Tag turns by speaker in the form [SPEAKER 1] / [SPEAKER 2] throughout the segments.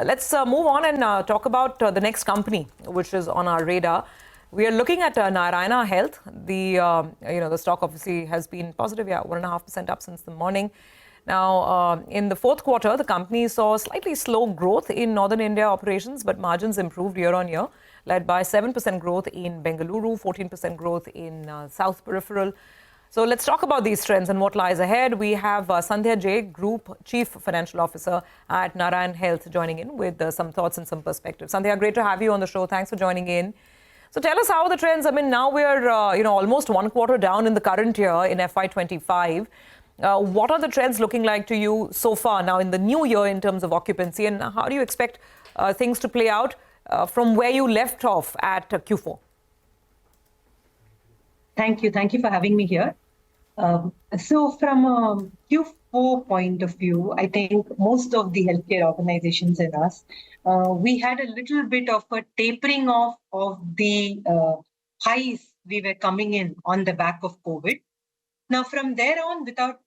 [SPEAKER 1] Let's move on and talk about the next company, which is on our radar. We are looking at Narayana Health. The stock obviously has been positive, 1.5% up since the morning. Now, in the fourth quarter, the company saw slightly slow growth in Northern India operations, but margins improved year on year, led by 7% growth in Bengaluru, 14% growth in South Peripheral. So let's talk about these trends and what lies ahead. We have Sandhya J, Group Chief Financial Officer at Narayana Health, joining in with some thoughts and some perspectives. Sandhya, great to have you on the show. Thanks for joining in. So tell us how the trends. I mean, now we're almost one quarter down in the current year in FY25. What are the trends looking like to you so far now in the new year in terms of occupancy, and how do you expect things to play out from where you left off at Q4?
[SPEAKER 2] Thank you. Thank you for having me here. So from a Q4 point of view, I think most of the healthcare organizations and us, we had a little bit of a tapering off of the highs we were coming in on the back of COVID. Now, from there on, without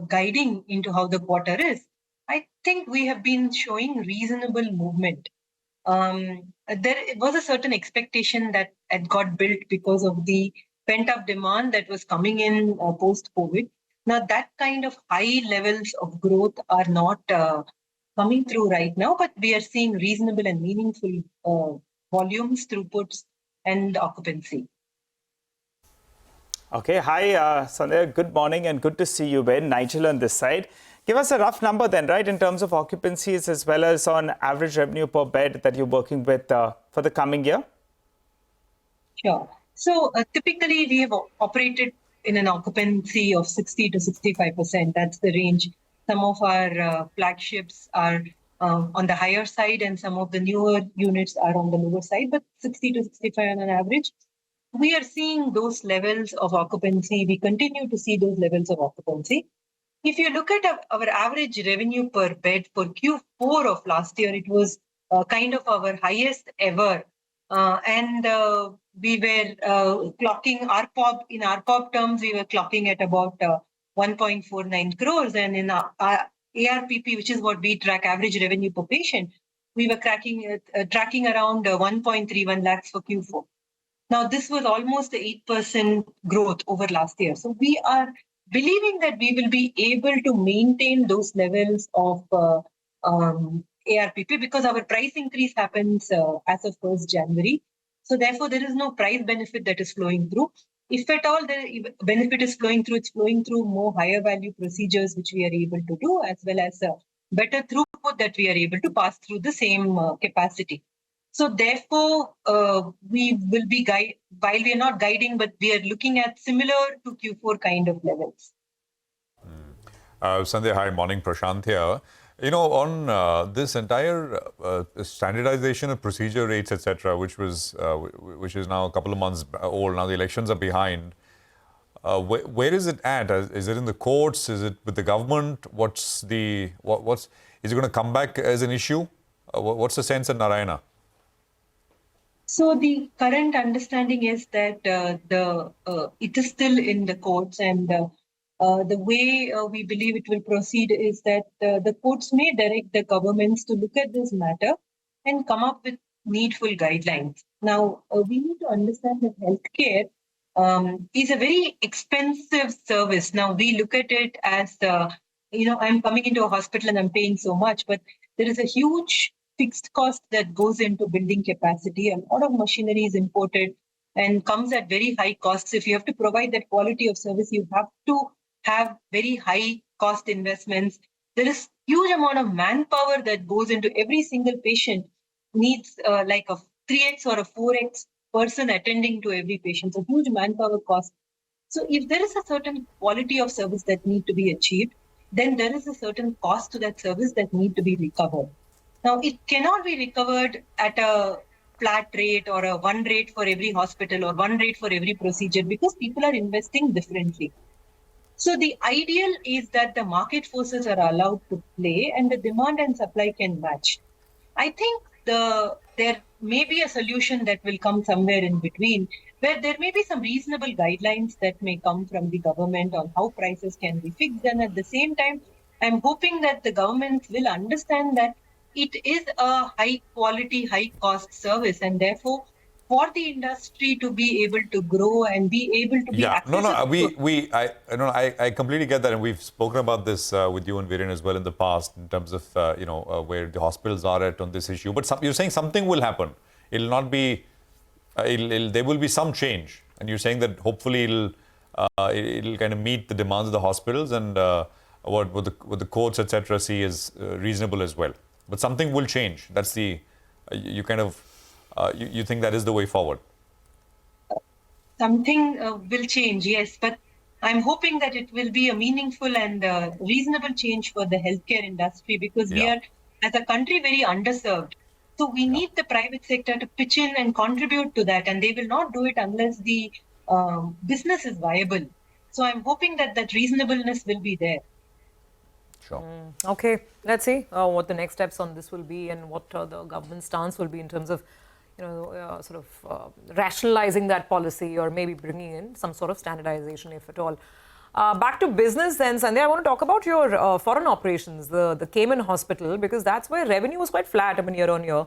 [SPEAKER 2] guiding into how the quarter is, I think we have been showing reasonable movement. There was a certain expectation that had got built because of the pent-up demand that was coming in post-COVID. Now, that kind of high levels of growth are not coming through right now, but we are seeing reasonable and meaningful volumes, throughputs, and occupancy.
[SPEAKER 3] Okay, hi, Sandhya. Good morning and good to see you, Ben. Nigel on this side. Give us a rough number then, right, in terms of occupancies as well as on average revenue per bed that you're working with for the coming year.
[SPEAKER 2] Sure. So typically we have operated in an occupancy of 60 to 65%. That's the range. Some of our flagships are on the higher side and some of the newer units are on the lower side, but 60 to 65 on an average. We are seeing those levels of occupancy. We continue to see those levels of occupancy. If you look at our average revenue per bed for Q4 of last year, it was kind of our highest ever. We were clocking ARPOB. In ARPOB terms, we were clocking at about 1.49 crores. And in ARPP, which is what we track, average revenue per patient, we were tracking around 1.31 lakhs for Q4. Now, this was almost 8% growth over last year. So we are believing that we will be able to maintain those levels of ARPP because our price increase happens as of 1st January. So therefore, there is no price benefit that is flowing through. If at all the benefit is flowing through, it's flowing through more higher value procedures, which we are able to do, as well as better throughput that we are able to pass through the same capacity. So therefore, we will be while we are not guiding, but we are looking at similar to Q4 kind of levels.
[SPEAKER 4] Sandhya, hi, morning, Prashant here. You know, on this entire standardization of procedure rates, etc., which is now a couple of months old. Now the elections are behind. Where is it at? Is it in the courts? Is it with the government? Is it going to come back as an issue? What's the sense at Narayana?
[SPEAKER 2] So the current understanding is that it is still in the courts, and the way we believe it will proceed is that the courts may direct the governments to look at this matter and come up with needful guidelines. Now, we need to understand that healthcare is a very expensive service. Now, we look at it as, I'm coming into a hospital and I'm paying so much, but there is a huge fixed cost that goes into building capacity. A lot of machinery is imported and comes at very high costs. If you have to provide that quality of service, you have to have very high cost investments. There is huge amount of manpower that goes into every single patient needs like a 3x or a 4x person attending to every patient. So huge manpower cost. So if there is a certain quality of service that need to be achieved, then there is a certain cost to that service that need to be recovered. Now, it cannot be recovered at a flat rate or a one rate for every hospital or one rate for every procedure because people are investing differently. So the ideal is that the market forces are allowed to play and the demand and supply can match. I think there may be a solution that will come somewhere in between, where there may be some reasonable guidelines that may come from the government on how prices can be fixed. And at the same time, I'm hoping that the government will understand that it is a high quality, high cost service, and therefore for the industry to be able to grow and be able to be
[SPEAKER 4] Yeah,
[SPEAKER 2] accessible.
[SPEAKER 4] I completely get that, and we've spoken about this with you and Viren as well in the past in terms of where the hospitals are at on this issue. But you're saying something will happen. It'll not be. There will be some change, and you're saying that hopefully it'll kind of meet the demands of the hospitals and what the courts etc. see is reasonable as well. But something will change. That's the you kind of you think that is the way forward.
[SPEAKER 2] Something will change, yes, but I'm hoping that it will be a meaningful and reasonable change for the healthcare industry, because we are, as a country, very underserved. So we need the private sector to pitch in and contribute to that, and they will not do it unless the business is viable. So I'm hoping that that reasonableness will be there.
[SPEAKER 4] Sure.
[SPEAKER 1] Okay, let's see what the next steps on this will be and what the government stance will be in terms of rationalizing that policy or maybe bringing in some sort of standardization, if at all. Back to business then, Sandhya, I want to talk about your foreign operations, the Cayman hospital, because that's where revenue was quite flat year on year.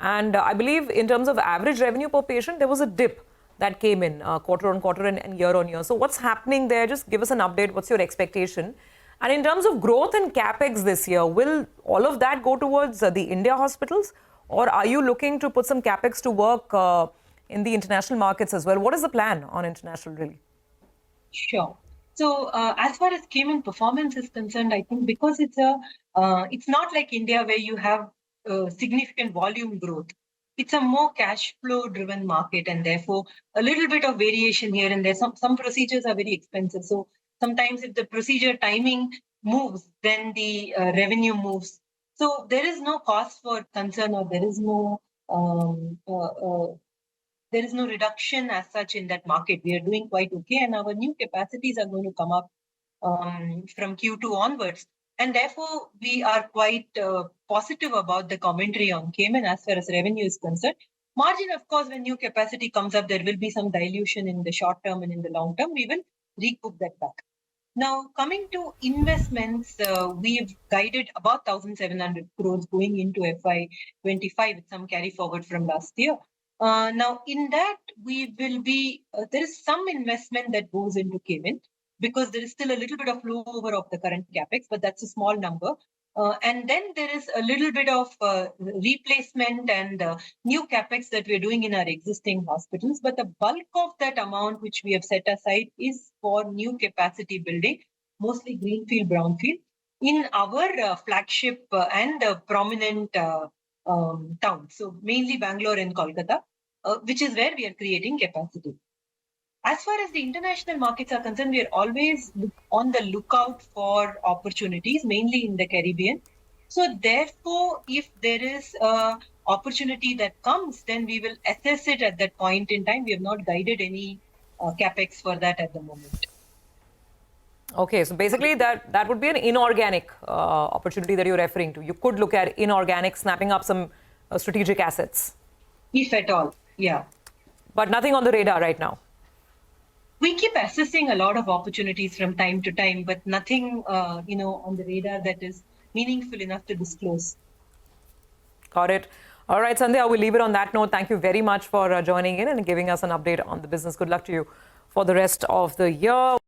[SPEAKER 1] And I believe in terms of average revenue per patient, there was a dip that came in quarter on quarter and year on year. So what's happening there? Just give us an update. What's your expectation? And in terms of growth and capex this year, will all of that go towards the India hospitals? Or are you looking to put some capex to work in the international markets as well? What is the plan on international, really?
[SPEAKER 2] Sure. So as far as Cayman performance is concerned, I think because it's not like India where you have significant volume growth. It's a more cash flow driven market, and therefore a little bit of variation here and there. Some procedures are very expensive. So sometimes if the procedure timing moves, then the revenue moves. So there is no cause for concern, or there is no reduction as such in that market. We are doing quite okay, and our new capacities are going to come up from Q2 onwards. And therefore, we are quite positive about the commentary on Cayman as far as revenue is concerned. Margin, of course, when new capacity comes up, there will be some dilution in the short term, and in the long term, we will recoup that back. Now, coming to investments, we've guided about 1,700 crores going into FY25 with some carry forward from last year. Now, in that, we will be, there is some investment that goes into Cayman, because there is still a little bit of flow over of the current capex, but that's a small number. And then there is a little bit of replacement and new capex that we're doing in our existing hospitals. But the bulk of that amount which we have set aside is for new capacity building, mostly greenfield, brownfield, in our flagship and prominent towns. So mainly Bangalore and Kolkata, which is where we are creating capacity. As far as the international markets are concerned, we are always on the lookout for opportunities, mainly in the Caribbean. So therefore, if there is an opportunity that comes, then we will assess it at that point in time. We have not guided any capex for that at the moment.
[SPEAKER 1] Okay, so basically that would be an inorganic opportunity that you're referring to. You could look at inorganic, snapping up some strategic assets.
[SPEAKER 2] If at all, yeah.
[SPEAKER 1] But nothing on the radar right now.
[SPEAKER 2] We keep assessing a lot of opportunities from time to time, but nothing, on the radar that is meaningful enough to disclose.
[SPEAKER 1] Got it. All right, Sandhya, we'll leave it on that note. Thank you very much for joining in and giving us an update on the business. Good luck to you for the rest of the year.